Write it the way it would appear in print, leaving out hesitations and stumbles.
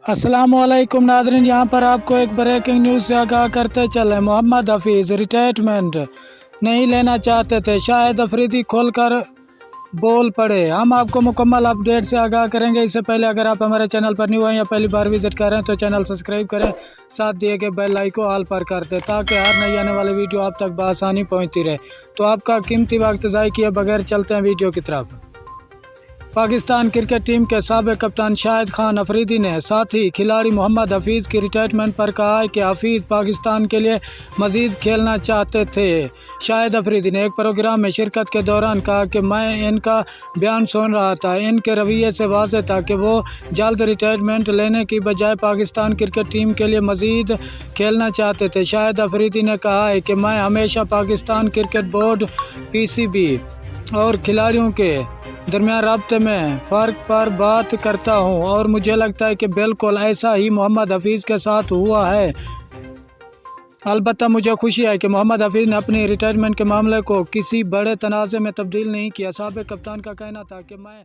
अस्सलामुअलैकुम नाज़रीन, यहाँ पर आपको एक ब्रेकिंग न्यूज़ से आगाह करते चले। मोहम्मद हफीज़ रिटायरमेंट नहीं लेना चाहते थे, शाहिद अफरीदी खोलकर बोल पड़े। हम आपको मुकम्मल अपडेट से आगाह करेंगे। इससे पहले अगर आप हमारे चैनल पर न्यू हैं या पहली बार विजिट कर रहे हैं तो चैनल सब्सक्राइब करें, साथ दिए गए बेल आइकन ऑल पर कर दें ताकि हर नई आने वाली वीडियो आप तक बआसानी पहुँचती रहे। तो आपका कीमती वक्त ज़ाय किए बगैर चलते हैं वीडियो की तरफ। पाकिस्तान क्रिकेट टीम के साबिक कप्तान शाहिद खान अफरीदी ने साथ ही खिलाड़ी मोहम्मद हफीज़ की रिटायरमेंट पर कहा है कि हफीज़ पाकिस्तान के लिए मज़ीद खेलना चाहते थे। शाहिद अफरीदी ने एक प्रोग्राम में शिरकत के दौरान कहा कि मैं इनका बयान सुन रहा था, इनके रवैये से वाज़ेह था कि वो जल्द रिटायरमेंट लेने की बजाय पाकिस्तान क्रिकेट टीम के लिए मज़ीद खेलना चाहते थे। शाहिद अफरीदी ने कहा है कि मैं हमेशा पाकिस्तान क्रिकेट बोर्ड PCB और खिलाड़ियों के दरमियान राब्ते में फ़र्क पर बात करता हूं और मुझे लगता है कि बिल्कुल ऐसा ही मोहम्मद हफीज़ के साथ हुआ है। अलबत्ता मुझे खुशी है कि मोहम्मद हफीज़ ने अपनी रिटायरमेंट के मामले को किसी बड़े तनाज़े में तब्दील नहीं किया। साबिक कप्तान का कहना था कि मैं